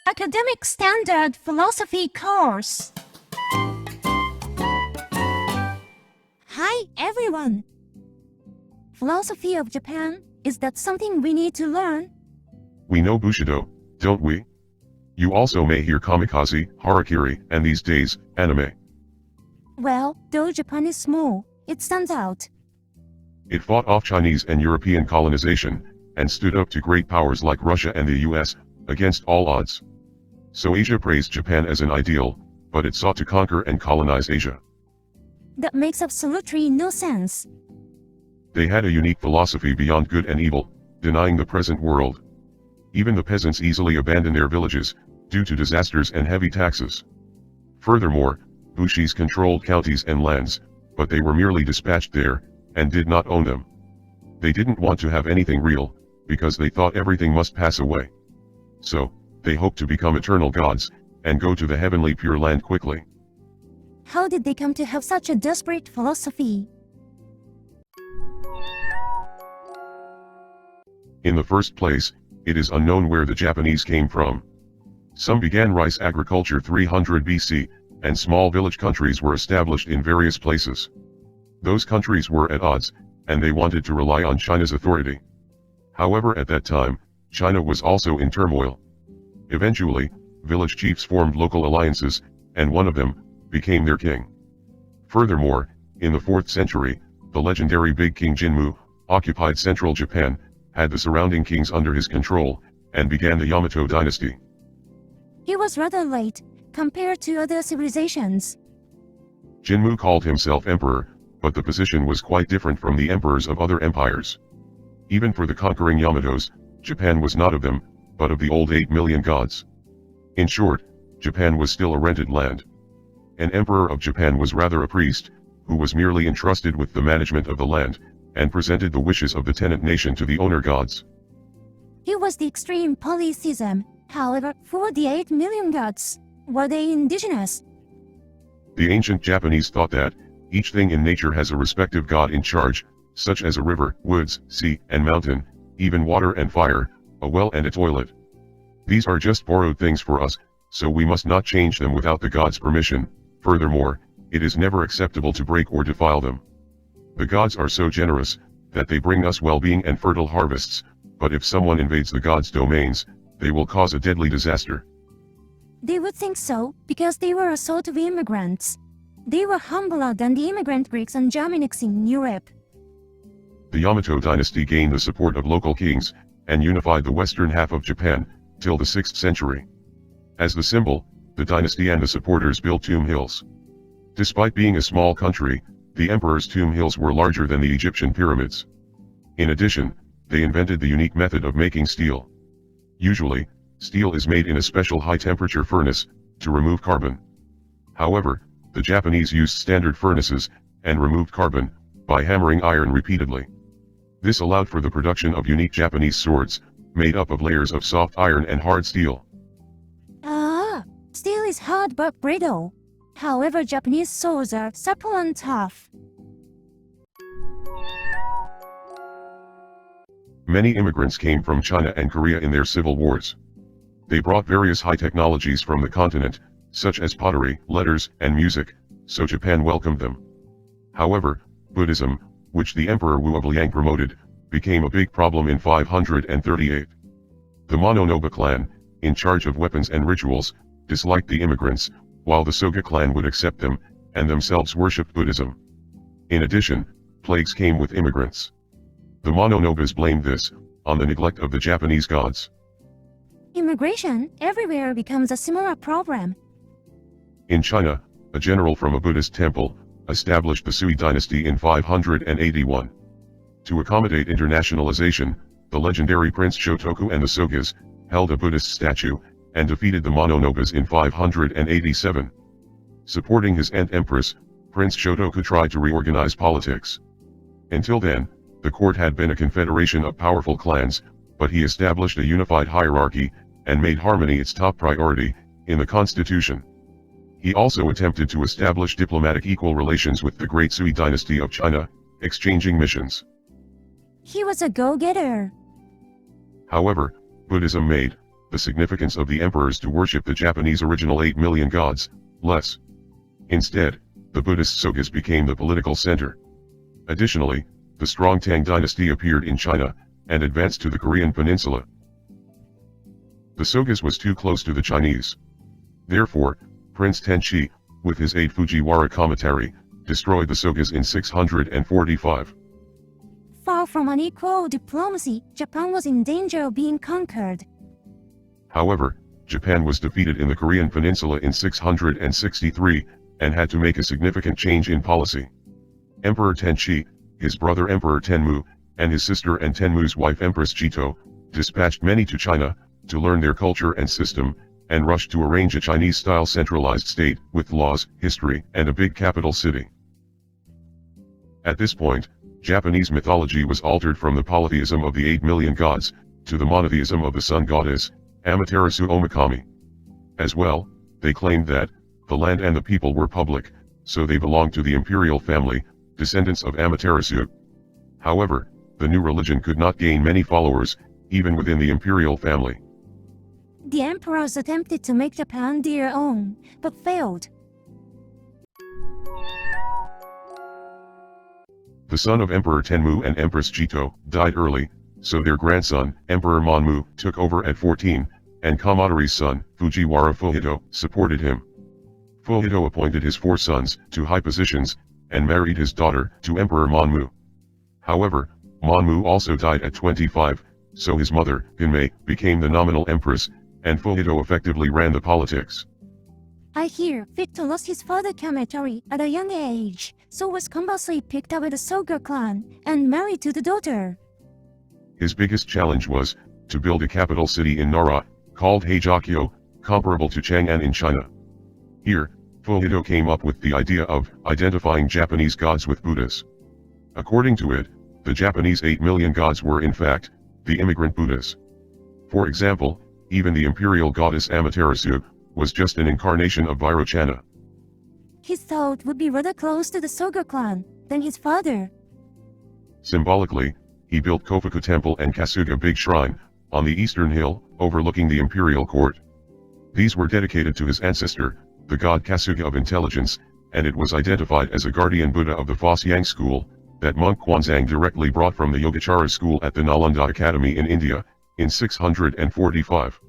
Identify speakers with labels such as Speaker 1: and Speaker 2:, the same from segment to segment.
Speaker 1: Academic Standard Philosophy course. Hi everyone! Philosophy of Japan, is that something we need to learn?
Speaker 2: We know Bushido, don't we? You also may hear kamikaze, harakiri, and these days, anime.
Speaker 1: Well, though Japan is small, it stands out.
Speaker 2: It fought off Chinese and European colonization, and stood up to great powers like Russia and the US, against all odds. So Asia praised Japan as an ideal, but it sought to conquer and colonize Asia.
Speaker 1: That makes absolutely no sense.
Speaker 2: They had a unique philosophy beyond good and evil, denying the present world. Even the peasants easily abandoned their villages, due to disasters and heavy taxes. Furthermore, Bushis controlled counties and lands, but they were merely dispatched there, and did not own them. They didn't want to have anything real, because they thought everything must pass away. So, they hoped to become eternal gods, and go to the heavenly Pure Land quickly.
Speaker 1: How did they come to have such a desperate philosophy?
Speaker 2: In the first place, it is unknown where the Japanese came from. Some began rice agriculture 300 BC, and small village countries were established in various places. Those countries were at odds, and they wanted to rely on China's authority. However, at that time, China was also in turmoil. Eventually, village chiefs formed local alliances, and one of them became their king. Furthermore, in the 4th century, the legendary Big King Jinmu occupied central Japan, had the surrounding kings under his control, and began the Yamato dynasty.
Speaker 1: He was rather late, compared to other civilizations.
Speaker 2: Jinmu called himself emperor, but the position was quite different from the emperors of other empires. Even for the conquering Yamatos, Japan was not of them, but of the old 8 million gods. In short, Japan was still a rented land. An emperor of Japan was rather a priest, who was merely entrusted with the management of the land, and presented the wishes of the tenant nation to the owner gods.
Speaker 1: He was the extreme polytheism. However, for the 8 million gods, were they indigenous?
Speaker 2: The ancient Japanese thought that each thing in nature has a respective god in charge, such as a river, woods, sea, and mountain, even water and fire, a well and a toilet. These are just borrowed things for us, so we must not change them without the god's permission. Furthermore, it is never acceptable to break or defile them. The gods are so generous, that they bring us well-being and fertile harvests, but if someone invades the gods' domains, they will cause a deadly disaster.
Speaker 1: They would think so, because they were a sort of immigrants. They were humbler than the immigrant Greeks and Germanics in Europe.
Speaker 2: The Yamato dynasty gained the support of local kings, and unified the western half of Japan, till the 6th century. As the symbol, the dynasty and the supporters built tomb hills. Despite being a small country, the emperor's tomb hills were larger than the Egyptian pyramids. In addition, they invented the unique method of making steel. Usually, steel is made in a special high-temperature furnace, to remove carbon. However, the Japanese used standard furnaces, and removed carbon, by hammering iron repeatedly. This allowed for the production of unique Japanese swords, made up of layers of soft iron and hard steel.
Speaker 1: Ah, steel is hard but brittle. However, Japanese swords are supple and tough.
Speaker 2: Many immigrants came from China and Korea in their civil wars. They brought various high technologies from the continent, such as pottery, letters, and music, so Japan welcomed them. However, Buddhism, which the Emperor Wu of Liang promoted, became a big problem in 538. The Mononobe clan, in charge of weapons and rituals, disliked the immigrants, while the Soga clan would accept them, and themselves worshipped Buddhism. In addition, plagues came with immigrants. The Mononobes blamed this on the neglect of the Japanese gods.
Speaker 1: Immigration everywhere becomes a similar problem.
Speaker 2: In China, a general from a Buddhist temple established the Sui dynasty in 581. To accommodate internationalization, the legendary Prince Shotoku and the Sogas held a Buddhist statue and defeated the Mononobes in 587. Supporting his aunt Empress, Prince Shotoku tried to reorganize politics. Until then, the court had been a confederation of powerful clans, but he established a unified hierarchy, and made harmony its top priority, in the constitution. He also attempted to establish diplomatic equal relations with the Great Sui dynasty of China, exchanging missions.
Speaker 1: He was a go-getter.
Speaker 2: However, Buddhism made the significance of the emperors to worship the Japanese original 8 million gods, less. Instead, the Buddhist Sogas became the political center. Additionally, the strong Tang dynasty appeared in China, and advanced to the Korean peninsula. The Sogas was too close to the Chinese. Therefore, Prince Tenchi, with his aide Fujiwara Komatari, destroyed the Sogas in 645.
Speaker 1: Far from unequal diplomacy, Japan was in danger of being conquered.
Speaker 2: However, Japan was defeated in the Korean peninsula in 663, and had to make a significant change in policy. Emperor Tenchi, his brother Emperor Tenmu, and his sister and Tenmu's wife Empress Chito, dispatched many to China, to learn their culture and system, and rushed to arrange a Chinese-style centralized state, with laws, history, and a big capital city. At this point, Japanese mythology was altered from the polytheism of the 8 million gods, to the monotheism of the sun goddess, Amaterasu Omikami. As well, they claimed that, the land and the people were public, so they belonged to the imperial family, descendants of Amaterasu. However, the new religion could not gain many followers, even within the imperial family.
Speaker 1: The emperors attempted to make Japan their own, but failed.
Speaker 2: The son of Emperor Tenmu and Empress Chito died early, so their grandson, Emperor Monmu, took over at 14, and Kamatari's son, Fujiwara Fuhito, supported him. Fuhito appointed his 4 sons to high positions, and married his daughter to Emperor Monmu. However, Monmu also died at 25, so his mother, Hinmei, became the nominal empress, and Fuhito effectively ran the politics.
Speaker 1: I hear Fito lost his father Kamatari at a young age, so was conversely picked up by the Soga clan, and married to the daughter.
Speaker 2: His biggest challenge was, to build a capital city in Nara, called Heijokyo, comparable to Chang'an in China. Here, Fuhito came up with the idea of identifying Japanese gods with Buddhas. According to it, the Japanese 8 million gods were in fact, the immigrant Buddhas. For example, even the imperial goddess Amaterasu, was just an incarnation of Vairochana.
Speaker 1: His thought would be rather close to the Soga clan than his father.
Speaker 2: Symbolically, he built Kofuku Temple and Kasuga Big Shrine, on the eastern hill, overlooking the imperial court. These were dedicated to his ancestor, the god Kasuga of intelligence, and it was identified as a guardian Buddha of the Fosyang school, that monk Kwanzang directly brought from the Yogacara school at the Nalanda Academy in India, in 645.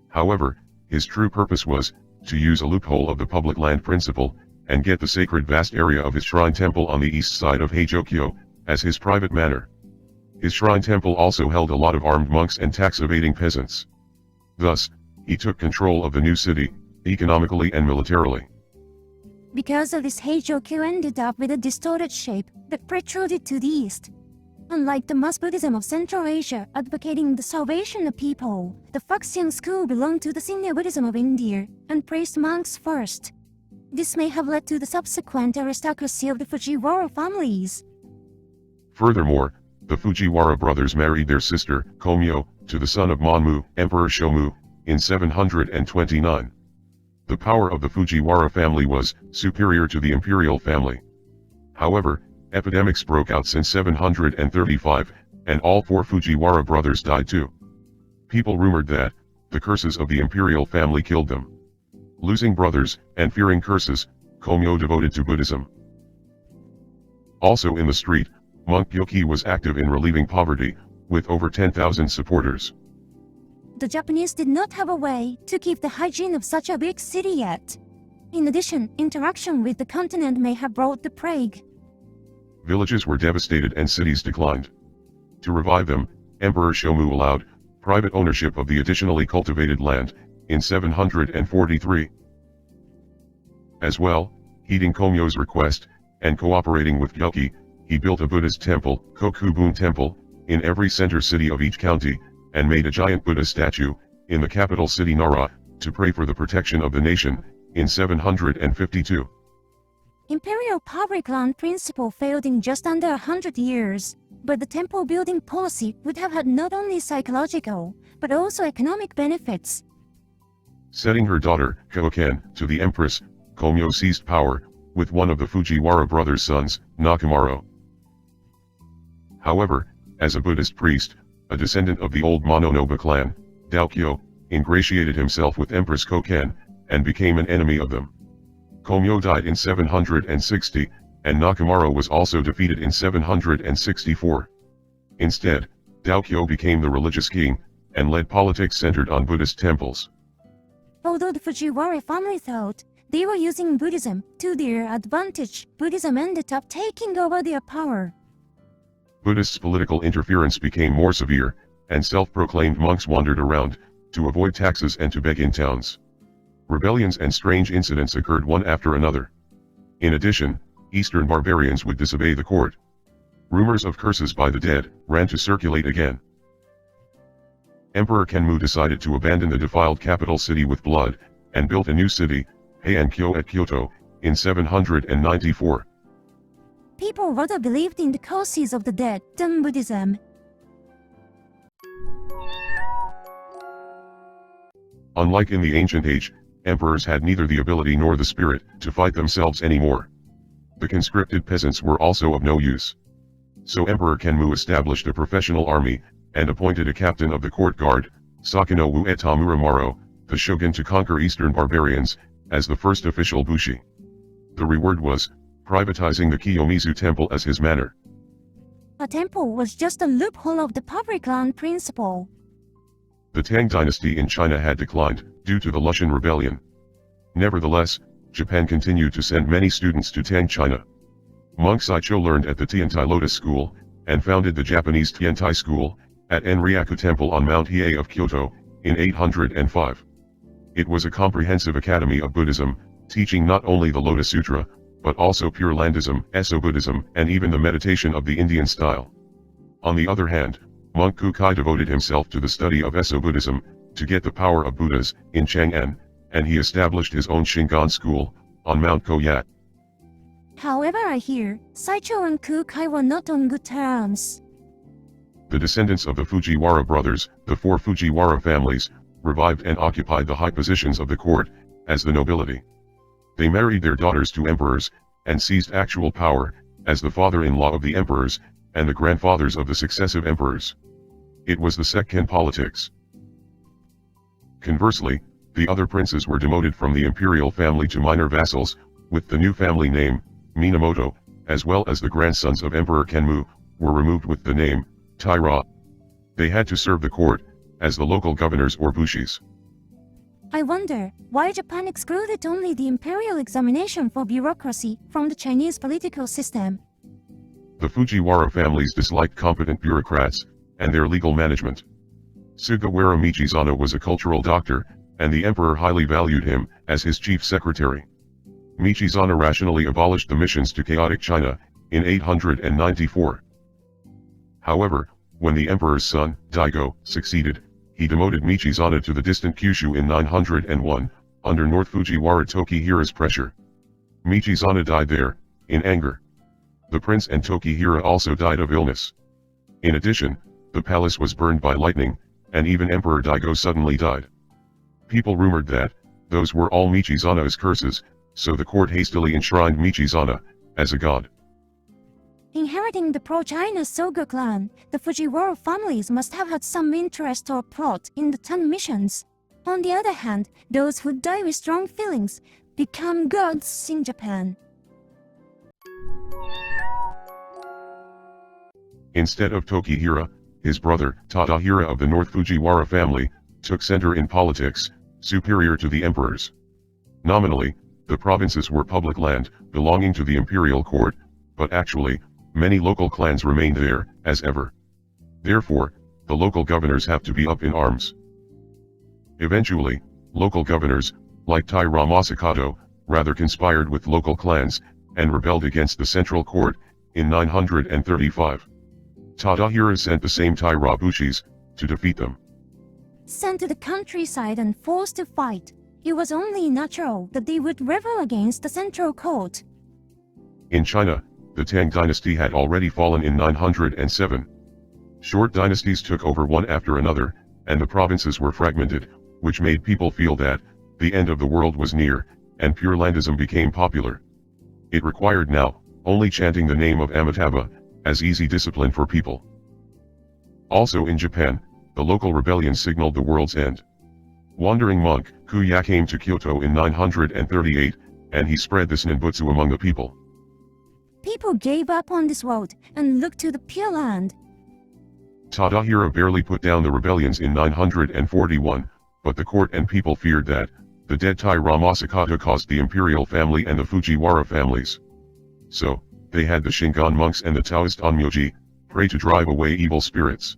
Speaker 2: However, his true purpose was, to use a loophole of the public land principle, and get the sacred vast area of his shrine temple on the east side of Heijokyo, as his private manor. His shrine temple also held a lot of armed monks and tax-evading peasants. Thus, he took control of the new city, economically and militarily.
Speaker 1: Because of this, Heijokyo ended up with a distorted shape that protruded to the east. Unlike the mass Buddhism of Central Asia advocating the salvation of people, the Fuxian school belonged to the Neo-Buddhism of India, and praised monks first. This may have led to the subsequent aristocracy of the Fujiwara families.
Speaker 2: Furthermore, the Fujiwara brothers married their sister, Komyo, to the son of Monmu, Emperor Shomu, in 729. The power of the Fujiwara family was superior to the imperial family. However, epidemics broke out since 735, and all 4 Fujiwara brothers died too. People rumored that the curses of the imperial family killed them. Losing brothers, and fearing curses, Komyo devoted to Buddhism. Also in the street, monk Yoki was active in relieving poverty, with over 10,000 supporters.
Speaker 1: The Japanese did not have a way to keep the hygiene of such a big city yet. In addition, interaction with the continent may have brought the plague.
Speaker 2: Villages were devastated and cities declined. To revive them, Emperor Shomu allowed private ownership of the additionally cultivated land, in 743. As well, heeding Komyo's request, and cooperating with Yoki, he built a Buddhist temple, Kokubun Temple, in every center city of each county, and made a giant Buddha statue, in the capital city Nara, to pray for the protection of the nation, in 752.
Speaker 1: Imperial public land principle failed in just under 100 years, but the temple building policy would have had not only psychological, but also economic benefits.
Speaker 2: Setting her daughter, Koken, to the empress, Komyo seized power, with one of the Fujiwara brothers' sons, Nakamaro. However, as a Buddhist priest, a descendant of the old Mononobe clan, Daokyo, ingratiated himself with Empress Kokan, and became an enemy of them. Komyo died in 760, and Nakamaro was also defeated in 764. Instead, Daokyo became the religious king, and led politics centered on Buddhist temples.
Speaker 1: Although the Fujiwara family thought they were using Buddhism to their advantage, Buddhism ended up taking over their power.
Speaker 2: Buddhists' political interference became more severe, and self-proclaimed monks wandered around, to avoid taxes and to beg in towns. Rebellions and strange incidents occurred one after another. In addition, Eastern barbarians would disobey the court. Rumors of curses by the dead ran to circulate again. Emperor Kenmu decided to abandon the defiled capital city with blood, and built a new city, Heian-kyo at Kyoto, in 794.
Speaker 1: People rather believed in the curses of the dead than Buddhism.
Speaker 2: Unlike in the ancient age, emperors had neither the ability nor the spirit to fight themselves anymore. The conscripted peasants were also of no use. So Emperor Kenmu established a professional army, and appointed a captain of the court guard, Sakanobu Etamuramaro, the shogun to conquer eastern barbarians, as the first official Bushi. The reward was privatizing the Kiyomizu temple as his manor.
Speaker 1: A temple was just a loophole of the public land principle.
Speaker 2: The Tang dynasty in China had declined, due to the Lushan rebellion. Nevertheless, Japan continued to send many students to Tang China. Monk Saicho learned at the Tiantai Lotus School, and founded the Japanese Tiantai School, at Enryaku Temple on Mount Hiei of Kyoto, in 805. It was a comprehensive academy of Buddhism, teaching not only the Lotus Sutra, but also Pure Landism, Esso-Buddhism, and even the meditation of the Indian style. On the other hand, monk Kukai devoted himself to the study of Esso-Buddhism, to get the power of Buddhas, in Chang'an, and he established his own Shingon school, on Mount Koyat.
Speaker 1: However, I hear, Saicho and Kukai were not on good terms.
Speaker 2: The descendants of the Fujiwara brothers, the four Fujiwara families, revived and occupied the high positions of the court, as the nobility. They married their daughters to emperors, and seized actual power, as the father-in-law of the emperors, and the grandfathers of the successive emperors. It was the Sekkan politics. Conversely, the other princes were demoted from the imperial family to minor vassals, with the new family name, Minamoto, as well as the grandsons of Emperor Kenmu, were removed with the name, Taira. They had to serve the court, as the local governors or Bushis.
Speaker 1: I wonder why Japan excluded only the imperial examination for bureaucracy from the Chinese political system.
Speaker 2: The Fujiwara families disliked competent bureaucrats, and their legal management. Sugawara Michizano was a cultural doctor, and the emperor highly valued him, as his chief secretary. Michizano rationally abolished the missions to chaotic China, in 894. However, when the emperor's son, Daigo, succeeded, he demoted Michizano to the distant Kyushu in 901, under North Fujiwara Tokihira's pressure. Michizano died there, in anger. The prince and Tokihira also died of illness. In addition, the palace was burned by lightning, and even Emperor Daigo suddenly died. People rumored that those were all Michizano's curses, so the court hastily enshrined Michizano as a god.
Speaker 1: Inheriting the pro-China Soga clan, the Fujiwara families must have had some interest or plot in the 10 missions. On the other hand, those who die with strong feelings become gods in Japan.
Speaker 2: Instead of Tokihira, his brother, Tadahira of the North Fujiwara family, took center in politics, superior to the emperors. Nominally, the provinces were public land, belonging to the imperial court, but actually, many local clans remained there, as ever. Therefore, the local governors have to be up in arms. Eventually, local governors, like Taira Masakato, rather conspired with local clans, and rebelled against the central court, in 935. Tadahira sent the same Taira Bushis, to defeat them.
Speaker 1: Sent to the countryside and forced to fight, it was only natural that they would rebel against the central court.
Speaker 2: In China, the Tang dynasty had already fallen in 907. Short dynasties took over one after another, and the provinces were fragmented, which made people feel that the end of the world was near, and Pure Landism became popular. It required now only chanting the name of Amitabha as easy discipline for people. Also in Japan, the local rebellion signaled the world's end. Wandering monk, Kuya came to Kyoto in 938, and he spread the Senbutsu among the people.
Speaker 1: People gave up on this world and looked to the Pure Land.
Speaker 2: Tadahira barely put down the rebellions in 941, but the court and people feared that the dead Taira Masakata caused the imperial family and the Fujiwara families. So, they had the Shingon monks and the Taoist Onmyoji pray to drive away evil spirits.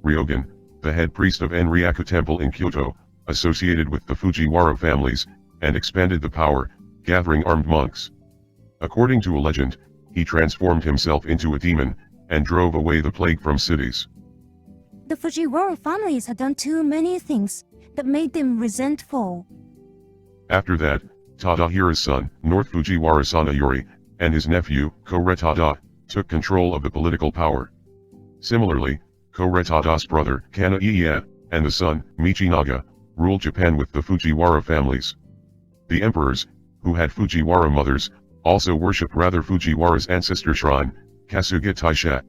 Speaker 2: Ryogen, the head priest of Enryaku Temple in Kyoto, associated with the Fujiwara families, and expanded the power, gathering armed monks. According to a legend, he transformed himself into a demon, and drove away the plague from cities.
Speaker 1: The Fujiwara families had done too many things that made them resentful.
Speaker 2: After that, Tadahira's son, North Fujiwara Sanayori, and his nephew, Koretada, took control of the political power. Similarly, Koretada's brother, Kanaiya, and the son, Michinaga, ruled Japan with the Fujiwara families. The emperors, who had Fujiwara mothers, also worshipped Fujiwara's ancestor shrine, Kasuga Taisha.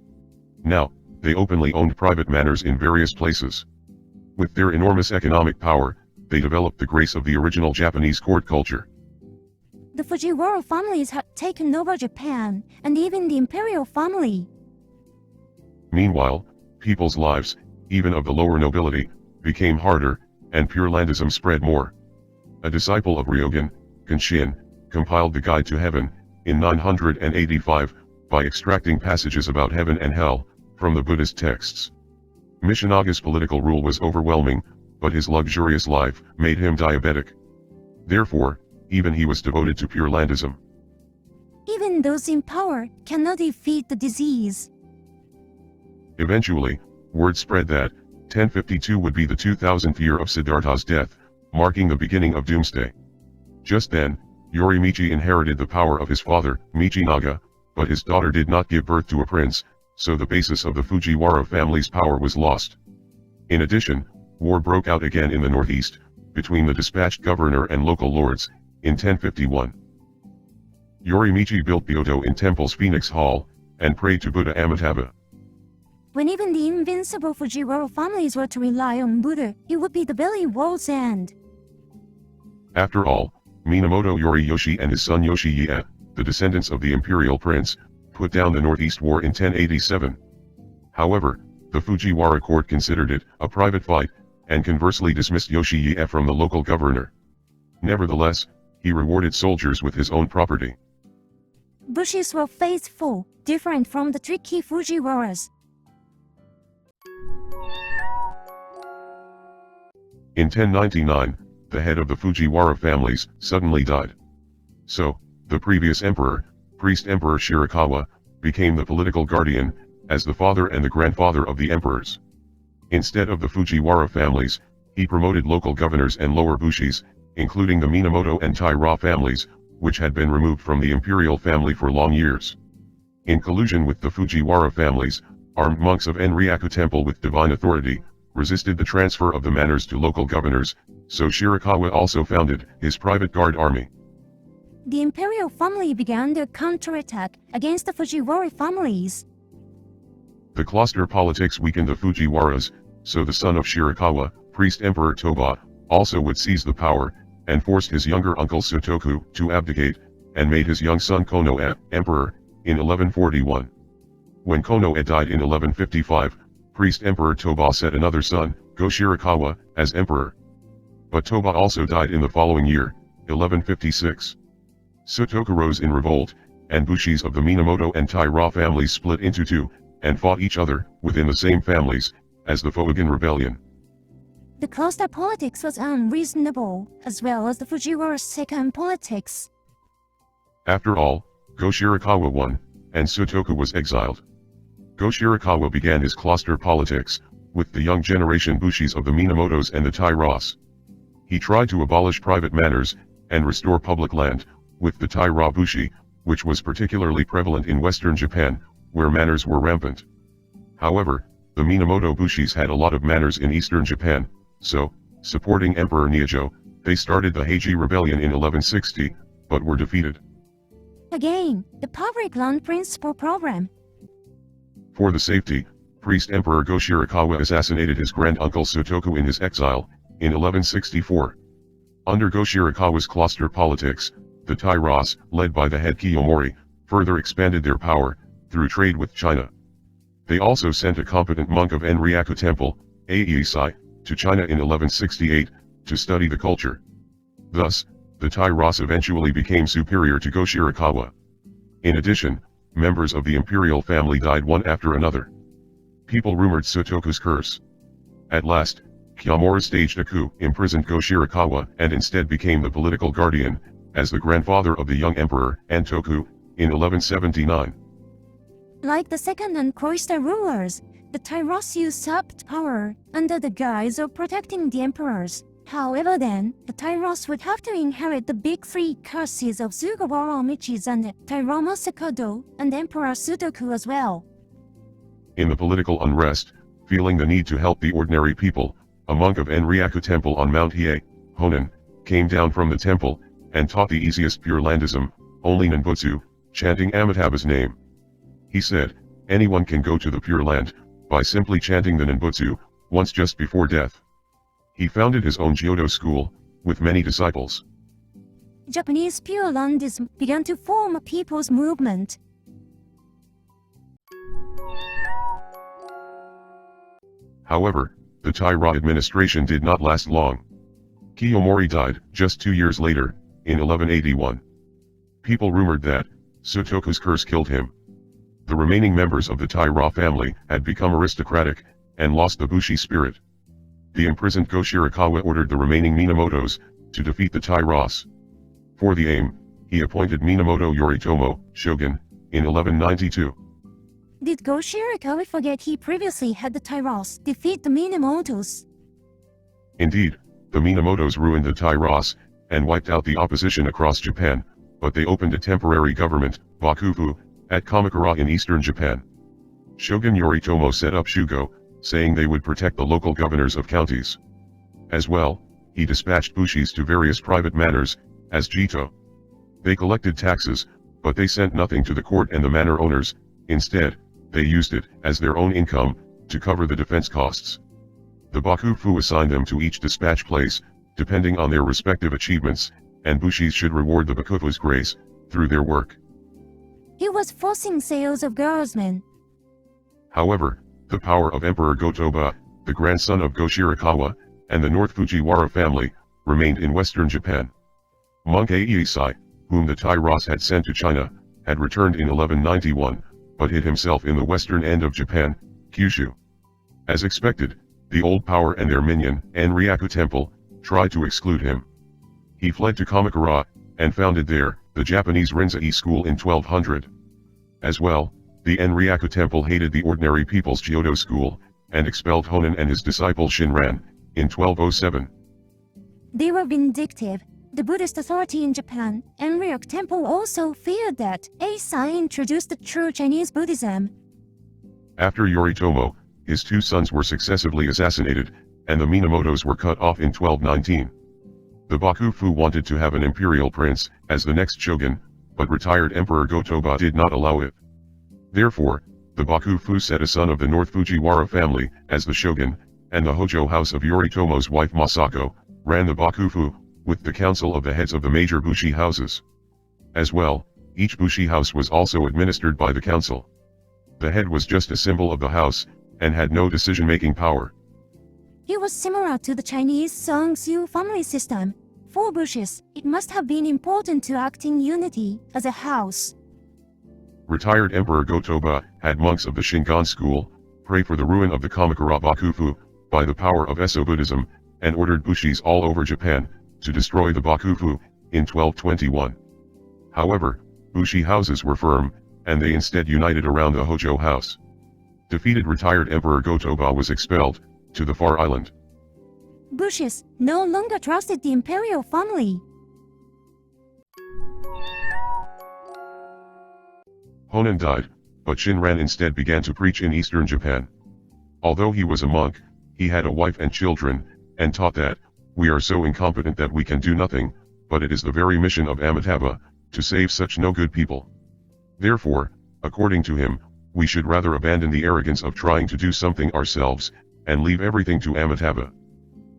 Speaker 2: Now, they openly owned private manors in various places. With their enormous economic power, they developed the grace of the original Japanese court culture.
Speaker 1: The Fujiwara families had taken over Japan, and even the imperial family.
Speaker 2: Meanwhile, people's lives, even of the lower nobility, became harder, and Pure Landism spread more. A disciple of Ryogen, Kenshin, compiled the Guide to Heaven, in 985, by extracting passages about heaven and hell, from the Buddhist texts. Michinaga's political rule was overwhelming, but his luxurious life made him diabetic. Therefore, even he was devoted to Pure Landism.
Speaker 1: Even those in power cannot defeat the disease.
Speaker 2: Eventually, word spread that 1052 would be the 2000th year of Siddhartha's death, marking the beginning of doomsday. Just then, Yorimichi inherited the power of his father, Michinaga, but his daughter did not give birth to a prince, so the basis of the Fujiwara family's power was lost. In addition, war broke out again in the northeast, between the dispatched governor and local lords, in 1051. Yorimichi built Byoto in Temple's Phoenix Hall, and prayed to Buddha Amitabha.
Speaker 1: When even the invincible Fujiwara families were to rely on Buddha, it would be the very world's end.
Speaker 2: After all, Minamoto Yoriyoshi and his son Yoshiie, the descendants of the imperial prince, put down the Northeast War in 1087. However, the Fujiwara court considered it a private fight, and conversely dismissed Yoshiie from the local governor. Nevertheless, he rewarded soldiers with his own property.
Speaker 1: Bushis were faithful, different from the tricky Fujiwaras.
Speaker 2: In 1099, the head of the Fujiwara families suddenly died. So, the previous emperor, priest Emperor Shirakawa, became the political guardian, as the father and the grandfather of the emperors. Instead of the Fujiwara families, he promoted local governors and lower bushis, including the Minamoto and Taira families, which had been removed from the imperial family for long years. In collusion with the Fujiwara families, armed monks of Enryaku Temple with divine authority, resisted the transfer of the manors to local governors, so Shirakawa also founded his private guard army.
Speaker 1: The imperial family began their counterattack against the Fujiwara families.
Speaker 2: The cluster politics weakened the Fujiwaras, so the son of Shirakawa, priest Emperor Toba, also would seize the power, and forced his younger uncle Sutoku to abdicate, and made his young son Konoe emperor, in 1141. When Konoe died in 1155, priest Emperor Toba set another son, Go Shirakawa, as emperor. But Toba also died in the following year, 1156. Sutoku rose in revolt, and Bushis of the Minamoto and Taira families split into two, and fought each other, within the same families, as the Fujiwara Rebellion.
Speaker 1: The cluster politics was unreasonable, as well as the Fujiwara second politics.
Speaker 2: After all, Go Shirakawa won, and Sutoku was exiled. Go Shirakawa began his cluster politics, with the young generation Bushis of the Minamotos and the Tairas. He tried to abolish private manors, and restore public land, with the Taira Bushi, which was particularly prevalent in western Japan, where manors were rampant. However, the Minamoto Bushis had a lot of manors in eastern Japan, so, supporting Emperor Niejo, they started the Heiji Rebellion in 1160, but were defeated.
Speaker 1: Again, the public land principle program.
Speaker 2: For the safety, priest Emperor Go-Shirakawa assassinated his granduncle Sotoku in his exile, in 1164. Under Go-Shirakawa's cloister politics, the Tairas, led by the head Kiyomori, further expanded their power, through trade with China. They also sent a competent monk of Enryaku Temple, ASAHI, to China in 1168, to study the culture. Thus, the Tairas eventually became superior to Go-Shirakawa. In addition, members of the imperial family died one after another. People rumored Sotoku's curse. At last, Kiyomori staged a coup, imprisoned Go-Shirakawa, and instead became the political guardian, as the grandfather of the young emperor, Antoku, in 1179.
Speaker 1: Like the second and cloister rulers, the Tairas usurped power under the guise of protecting the emperors. However then, the Tairas would have to inherit the big three curses of Sugawara Michizane, Tairama Sakado, and Emperor Sutoku as well.
Speaker 2: In the political unrest, feeling the need to help the ordinary people, a monk of Enryaku Temple on Mount Hiei, Honan, came down from the temple, and taught the easiest Pure Landism, only Ninbutsu, chanting Amitaba's name. He said, anyone can go to the Pure Land, by simply chanting the Ninbutsu, once just before death. He founded his own Jyodo school, with many disciples.
Speaker 1: Japanese Pure Landism began to form a people's movement.
Speaker 2: However, the Taira administration did not last long. Kiyomori died, just 2 years later, in 1181. People rumored that Sotoku's curse killed him. The remaining members of the Taira family had become aristocratic, and lost the Bushi spirit. The imprisoned Go-Shirakawa ordered the remaining Minamotos to defeat the Tairas. For the aim, he appointed Minamoto Yoritomo, shogun, in 1192.
Speaker 1: Did Go-Shirakawa forget he previously had the Tairas defeat the Minamotos?
Speaker 2: Indeed, the Minamotos ruined the Tairas, and wiped out the opposition across Japan, but they opened a temporary government, Bakufu, at Kamakura in eastern Japan. Shogun Yoritomo set up Shugo, saying they would protect the local governors of counties. As well, he dispatched Bushis to various private manors, as Jito. They collected taxes, but they sent nothing to the court and the manor owners. Instead, they used it, as their own income, to cover the defense costs. The Bakufu assigned them to each dispatch place, depending on their respective achievements, and Bushis should reward the Bakufu's grace, through their work.
Speaker 1: He was forcing sales of guardsmen.
Speaker 2: However, the power of Emperor Go-Toba, the grandson of Go-Shirakawa, and the North Fujiwara family, remained in western Japan. Monk Aisai, whom the Tairas had sent to China, had returned in 1191, but hid himself in the western end of Japan, Kyushu. As expected, the old power and their minion, Enryaku Temple, tried to exclude him. He fled to Kamakura, and founded there, the Japanese Rinzai school in 1200. As well, the Enryaku Temple hated the ordinary people's Jyodo school, and expelled Honen and his disciple Shinran, in 1207.
Speaker 1: They were vindictive. The Buddhist authority in Japan, Enryaku Temple, also feared that Aisai introduced the true Chinese Buddhism.
Speaker 2: After Yoritomo, his 2 sons were successively assassinated, and the Minamotos were cut off in 1219. The Bakufu wanted to have an imperial prince, as the next shogun, but retired Emperor Go-Toba did not allow it. Therefore, the Bakufu set a son of the North Fujiwara family, as the shogun, and the Hojo house of Yoritomo's wife Masako, ran the Bakufu, with the council of the heads of the major Bushi houses. As well, each Bushi house was also administered by the council. The head was just a symbol of the house, and had no decision-making power.
Speaker 1: He was similar to the Chinese Songsu family system. For Bushis, it must have been important to act in unity, as a house.
Speaker 2: Retired Emperor Go-Toba had monks of the Shingon school pray for the ruin of the Kamakura Bakufu, by the power of Edo Buddhism, and ordered Bushis all over Japan to destroy the Bakufu, in 1221. However, Bushi houses were firm, and they instead united around the Hojo house. Defeated retired Emperor Go-Toba was expelled, to the far island.
Speaker 1: Bushis no longer trusted the imperial family.
Speaker 2: Honen died, but Shinran instead began to preach in eastern Japan. Although he was a monk, he had a wife and children, and taught that, we are so incompetent that we can do nothing, but it is the very mission of Amitabha, to save such no good people. Therefore, according to him, We should rather abandon the arrogance of trying to do something ourselves, and leave everything to Amitabha.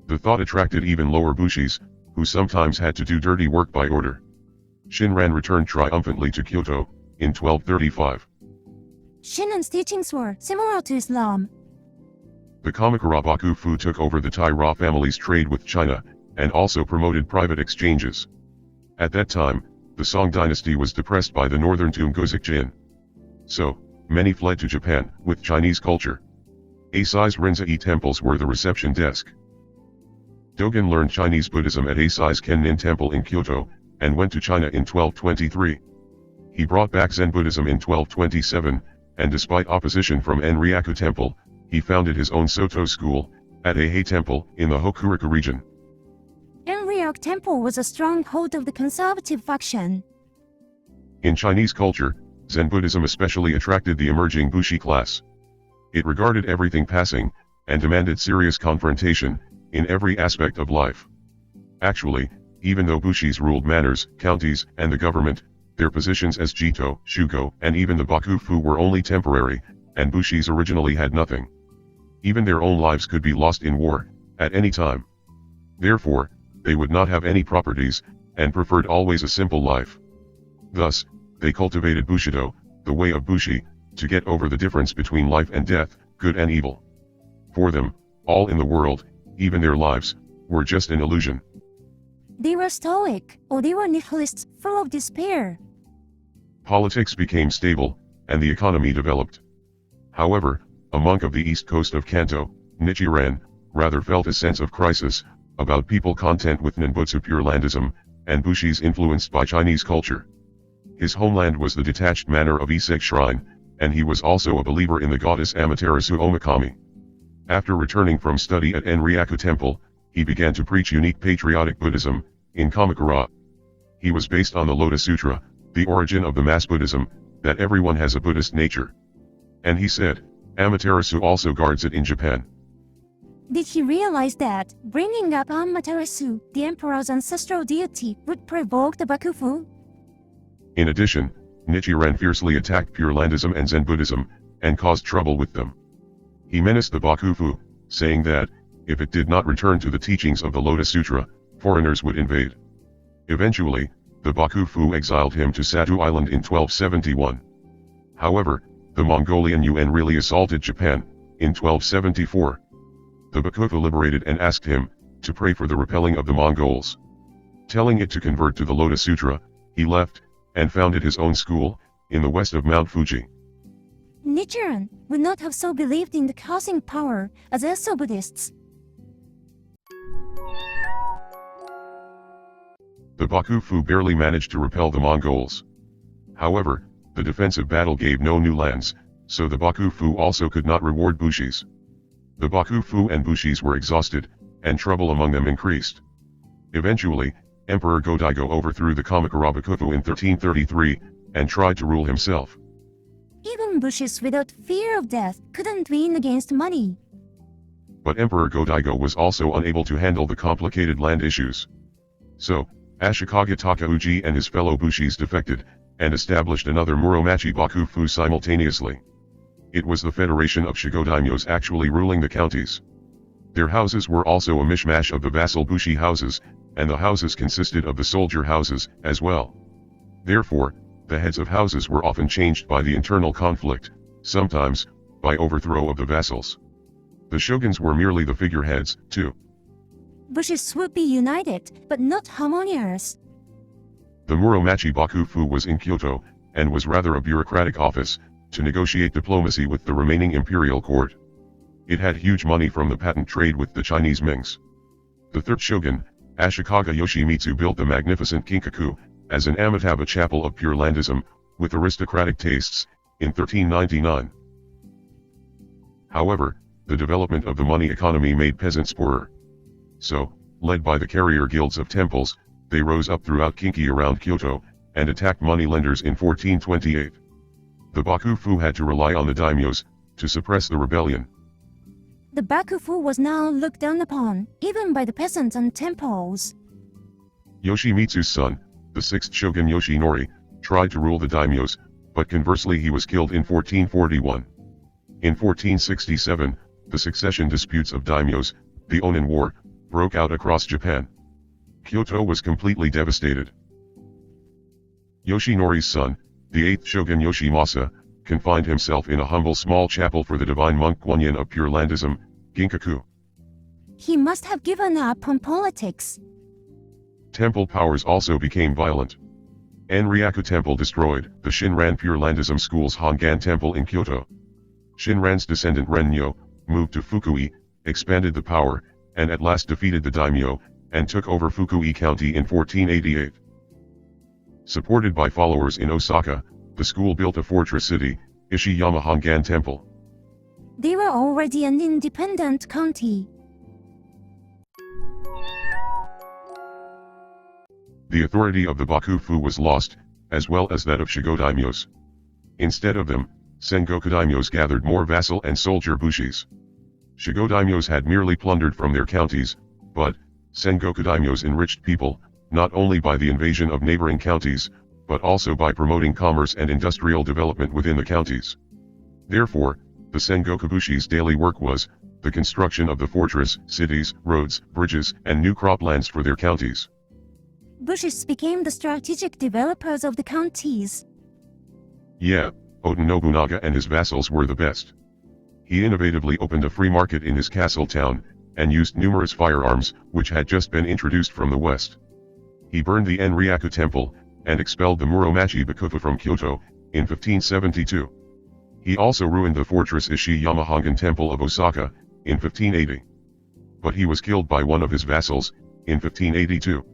Speaker 2: The thought attracted even lower Bushis, who sometimes had to do dirty work by order. Shinran returned triumphantly to Kyoto, in 1235.
Speaker 1: Shinnan's teachings were similar to Islam.
Speaker 2: The Kamakura Bakufu took over the Taira family's trade with China, and also promoted private exchanges. At that time, the Song dynasty was depressed by the northern Tunguzik-jin. So, many fled to Japan, with Chinese culture. Asai's Rinzai temples were the reception desk. Dogen learned Chinese Buddhism at Asai's Kennin Temple in Kyoto, and went to China in 1223. He brought back Zen Buddhism in 1227, and despite opposition from Enryaku Temple, he founded his own Soto school, at Eihei Temple, in the Hokuriku region.
Speaker 1: Enryaku Temple was a stronghold of the conservative faction.
Speaker 2: In Chinese culture, Zen Buddhism especially attracted the emerging Bushi class. It regarded everything passing, and demanded serious confrontation, in every aspect of life. Actually, even though Bushis ruled manors, counties, and the government, their positions as Jito, Shugo, and even the Bakufu were only temporary, and Bushis originally had nothing. Even their own lives could be lost in war, at any time. Therefore, they would not have any properties, and preferred always a simple life. Thus, they cultivated Bushido, the way of Bushi, to get over the difference between life and death, good and evil. For them, all in the world, even their lives, were just an illusion.
Speaker 1: They were stoic, or they were nihilists, full of despair.
Speaker 2: Politics became stable, and the economy developed. However, a monk of the east coast of Kanto, Nichiren, rather felt a sense of crisis, about people content with Ninbutsu Pure Landism, and Bushis influenced by Chinese culture. His homeland was the detached manor of Isek Shrine, and he was also a believer in the goddess Amaterasu Omikami. After returning from study at Enryaku Temple, he began to preach unique patriotic Buddhism, in Kamakura. He was based on the Lotus Sutra, the origin of the mass Buddhism, that everyone has a Buddhist nature. And he said, Amaterasu also guards it in Japan.
Speaker 1: Did he realize that bringing up Amaterasu, the emperor's ancestral deity, would provoke the Bakufu?
Speaker 2: In addition, Nichiren fiercely attacked Pure Landism and Zen Buddhism, and caused trouble with them. He menaced the Bakufu, saying that, if it did not return to the teachings of the Lotus Sutra, foreigners would invade. Eventually, the Bakufu exiled him to Satu Island in 1271. However, the Mongolian Yuan really assaulted Japan, in 1274. The Bakufu liberated and asked him, to pray for the repelling of the Mongols. Telling it to convert to the Lotus Sutra, he left, and founded his own school, in the west of Mount Fuji.
Speaker 1: Nichiren would not have so believed in the causing power as Esso Buddhists.
Speaker 2: The Bakufu barely managed to repel the Mongols. However, the defensive battle gave no new lands, so the Bakufu also could not reward Bushis. The Bakufu and Bushis were exhausted, and trouble among them increased. Eventually, Emperor Go-Daigo overthrew the Kamakura Bakufu in 1333, and tried to rule himself.
Speaker 1: Even Bushis without fear of death couldn't win against money.
Speaker 2: But Emperor Go-Daigo was also unable to handle the complicated land issues. So, Ashikaga Takauji and his fellow Bushis defected, and established another Muromachi Bakufu simultaneously. It was the federation of Shigodaimyos actually ruling the counties. Their houses were also a mishmash of the vassal Bushi houses, and the houses consisted of the soldier houses, as well. Therefore, the heads of houses were often changed by the internal conflict, sometimes, by overthrow of the vassals. The shoguns were merely the figureheads, too.
Speaker 1: Bushis would be united, but not harmonious.
Speaker 2: The Muromachi Bakufu was in Kyoto, and was rather a bureaucratic office, to negotiate diplomacy with the remaining imperial court. It had huge money from the patent trade with the Chinese Mings. The third shogun, Ashikaga Yoshimitsu, built the magnificent Kinkaku, as an Amitabha chapel of Pure Landism, with aristocratic tastes, in 1399. However, the development of the money economy made peasants poorer. So, led by the carrier guilds of temples, they rose up throughout Kinki around Kyoto, and attacked moneylenders in 1428. The Bakufu had to rely on the daimyos, to suppress the rebellion.
Speaker 1: The Bakufu was now looked down upon, even by the peasants and temples.
Speaker 2: Yoshimitsu's son, the sixth shogun Yoshinori, tried to rule the daimyos, but conversely he was killed in 1441. In 1467, the succession disputes of daimyos, the Onin War, broke out across Japan. Kyoto was completely devastated. Yoshinori's son, the 8th shogun Yoshimasa, confined himself in a humble small chapel for the divine monk Guanyin of Pure Landism, Ginkaku.
Speaker 1: He must have given up on politics.
Speaker 2: Temple powers also became violent. Enryaku Temple destroyed the Shinran Pure Landism School's Hongan Temple in Kyoto. Shinran's descendant Rennyo moved to Fukui, expanded the power, and at last defeated the daimyo, and took over Fukui County in 1488. Supported by followers in Osaka, the school built a fortress city, Ishiyama Hongan Temple.
Speaker 1: They were already an independent county.
Speaker 2: The authority of the Bakufu was lost, as well as that of Shigodaimyos. Instead of them, Sengoku daimyos gathered more vassal and soldier Bushis. Shigodaimyos had merely plundered from their counties, but Sengoku daimyos enriched people, not only by the invasion of neighboring counties, but also by promoting commerce and industrial development within the counties. Therefore, the Sengoku Bushi's daily work was the construction of the fortress, cities, roads, bridges, and new croplands for their counties.
Speaker 1: Bushis became the strategic developers of the counties.
Speaker 2: Yeah, Oda Nobunaga and his vassals were the best. He innovatively opened a free market in his castle town, and used numerous firearms, which had just been introduced from the west. He burned the Enryaku Temple, and expelled the Muromachi Bakufu from Kyoto, in 1572. He also ruined the fortress Ishiyama Hongan Temple of Osaka, in 1580. But he was killed by one of his vassals, in 1582.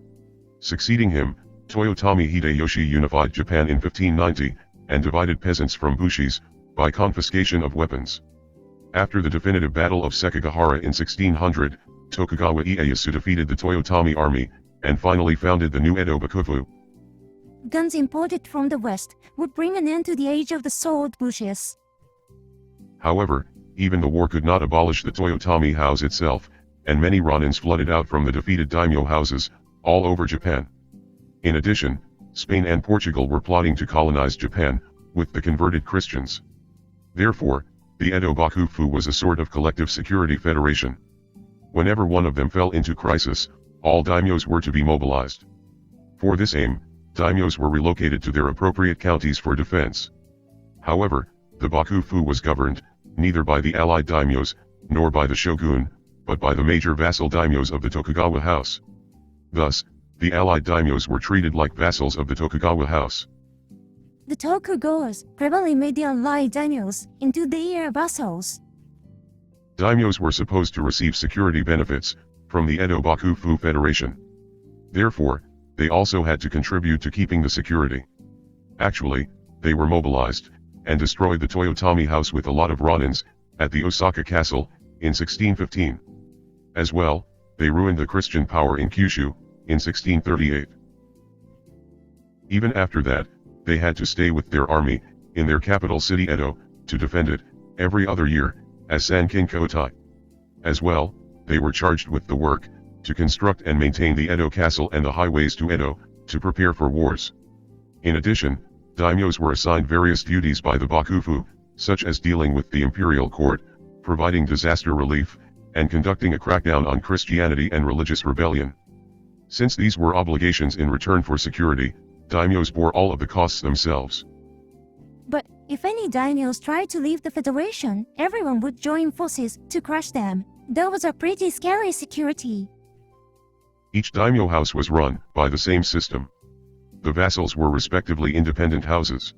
Speaker 2: Succeeding him, Toyotomi Hideyoshi unified Japan in 1590, and divided peasants from Bushis, by confiscation of weapons. After the definitive Battle of Sekigahara in 1600, Tokugawa Ieyasu defeated the Toyotomi army, and finally founded the new Edo Bakufu.
Speaker 1: Guns imported from the west would bring an end to the age of the sword Bushis.
Speaker 2: However, even the war could not abolish the Toyotomi house itself, and many Ronins flooded out from the defeated daimyo houses, all over Japan. In addition, Spain and Portugal were plotting to colonize Japan, with the converted Christians. Therefore, the Edo Bakufu was a sort of collective security federation. Whenever one of them fell into crisis, all daimyos were to be mobilized. For this aim, daimyos were relocated to their appropriate counties for defense. However, the Bakufu was governed, neither by the allied daimyos, nor by the shogun, but by the major vassal daimyos of the Tokugawa house. Thus, the allied daimyos were treated like vassals of the Tokugawa house.
Speaker 1: The Tokugawas cleverly made the allied daimyos into their vassals.
Speaker 2: Daimyos were supposed to receive security benefits from the Edo Bakufu Federation. Therefore, they also had to contribute to keeping the security. Actually, they were mobilized, and destroyed the Toyotomi house with a lot of Ronins, at the Osaka castle, in 1615. As well, they ruined the Christian power in Kyushu, in 1638. Even after that, they had to stay with their army, in their capital city Edo, to defend it, every other year, as Sankinkotai. As well, they were charged with the work, to construct and maintain the Edo castle and the highways to Edo, to prepare for wars. In addition, daimyos were assigned various duties by the Bakufu, such as dealing with the imperial court, providing disaster relief, and conducting a crackdown on Christianity and religious rebellion. Since these were obligations in return for security, daimyos bore all of the costs themselves.
Speaker 1: But if any daimyos tried to leave the federation, everyone would join forces to crush them. That was a pretty scary security.
Speaker 2: Each daimyo house was run by the same system. The vassals were respectively independent houses.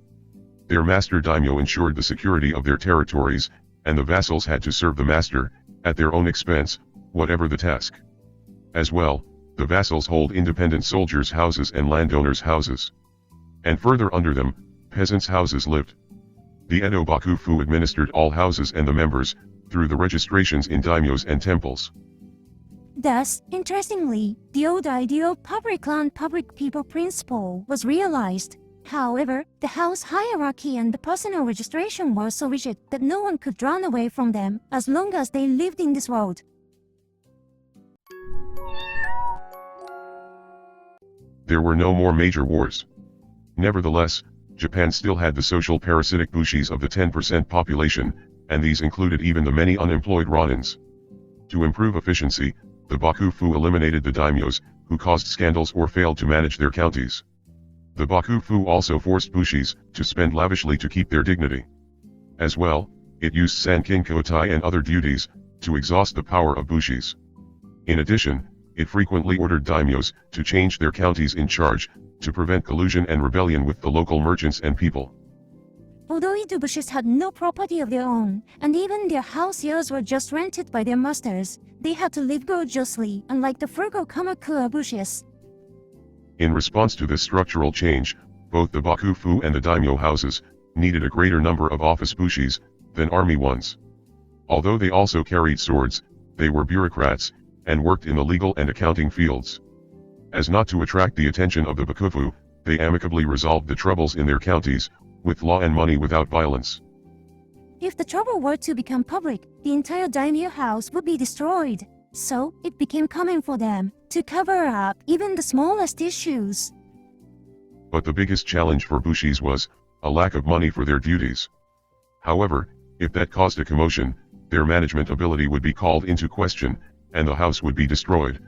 Speaker 2: Their master daimyo ensured the security of their territories, and the vassals had to serve the master, at their own expense, whatever the task. As well, the vassals hold independent soldiers' houses and landowners' houses. And further under them, peasants' houses lived. The Edo Bakufu administered all houses and the members, through the registrations in daimyos and temples.
Speaker 1: Thus, interestingly, the old ideal public land public people principle was realized. However, the house hierarchy and the personal registration were so rigid that no one could run away from them as long as they lived in this world.
Speaker 2: There were no more major wars. Nevertheless, Japan still had the social parasitic Bushis of the 10% population, and these included even the many unemployed Ronins. To improve efficiency, the Bakufu eliminated the daimyos, who caused scandals or failed to manage their counties. The Bakufu also forced Bushis to spend lavishly to keep their dignity. As well, it used sankinkotai and other duties to exhaust the power of Bushis. In addition, it frequently ordered daimyos to change their counties in charge, to prevent collusion and rebellion with the local merchants and people.
Speaker 1: Although Edo Bushis had no property of their own, and even their house yachts were just rented by their masters, they had to live gorgeously, unlike the frugal Kamakura Bushis.
Speaker 2: In response to this structural change, both the Bakufu and the daimyo houses needed a greater number of office Bushis than army ones. Although they also carried swords, they were bureaucrats, and worked in the legal and accounting fields. As not to attract the attention of the Bakufu, they amicably resolved the troubles in their counties, with law and money without violence.
Speaker 1: If the trouble were to become public, the entire daimyo house would be destroyed. So, it became common for them to cover up even the smallest issues.
Speaker 2: But the biggest challenge for Bushis was a lack of money for their duties. However, if that caused a commotion, their management ability would be called into question, and the house would be destroyed.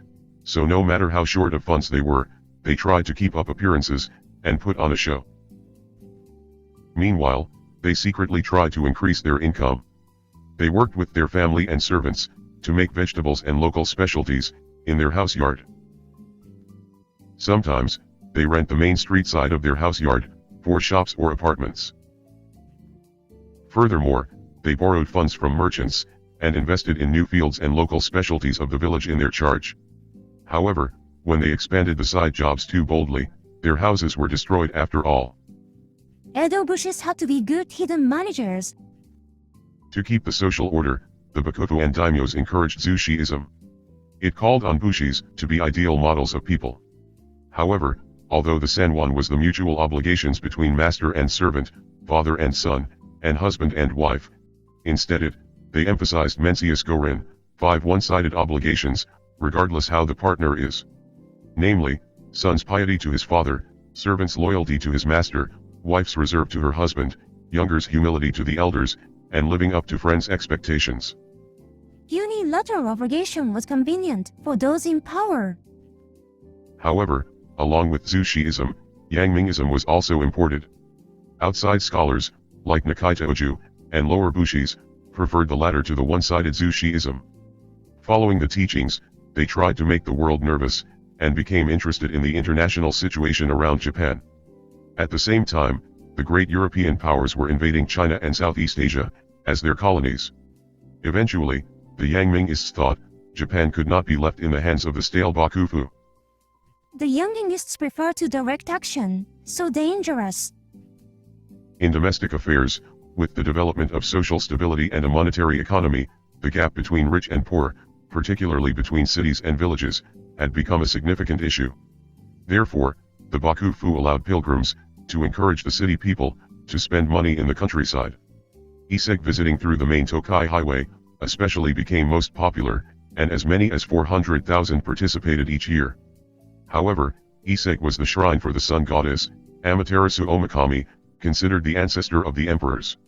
Speaker 2: So no matter how short of funds they were, they tried to keep up appearances and put on a show. Meanwhile, they secretly tried to increase their income. They worked with their family and servants to make vegetables and local specialties in their house yard. Sometimes, they rent the main street side of their house yard for shops or apartments. Furthermore, they borrowed funds from merchants and invested in new fields and local specialties of the village in their charge. However, when they expanded the side jobs too boldly, their houses were destroyed after all.
Speaker 1: Edo Bushis had to be good hidden managers.
Speaker 2: To keep the social order, the Bakufu and daimyos encouraged Zushiism. It called on Bushis to be ideal models of people. However, although the Senwan was the mutual obligations between master and servant, father and son, and husband and wife, instead they emphasized Mencius Gorin, 5 one-sided obligations, regardless how the partner is. Namely, son's piety to his father, servant's loyalty to his master, wife's reserve to her husband, younger's humility to the elders, and living up to friends' expectations.
Speaker 1: Unilateral obligation was convenient for those in power.
Speaker 2: However, along with Zushiism, Yangmingism was also imported. Outside scholars, like Nakaito-ju, and lower Bushis, preferred the latter to the one-sided Zushiism. Following the teachings, they tried to make the world nervous, and became interested in the international situation around Japan. At the same time, the great European powers were invading China and Southeast Asia as their colonies. Eventually, the Yangmingists thought Japan could not be left in the hands of the stale Bakufu.
Speaker 1: The Yangmingists prefer to direct action, so dangerous.
Speaker 2: In domestic affairs, with the development of social stability and a monetary economy, the gap between rich and poor, particularly between cities and villages, had become a significant issue. Therefore, the Bakufu allowed pilgrims to encourage the city people to spend money in the countryside. Isek visiting through the main Tokai highway especially became most popular, and as many as 400,000 participated each year. However, Isek was the shrine for the sun goddess, Amaterasu Omikami, considered the ancestor of the emperors.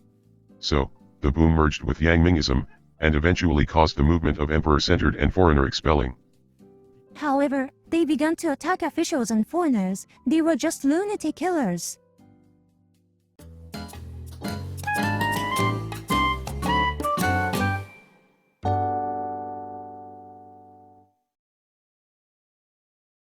Speaker 2: So, the boom merged with Yangmingism, and eventually caused the movement of emperor-centered and foreigner expelling.
Speaker 1: However, they began to attack officials and foreigners. They were just lunatic killers.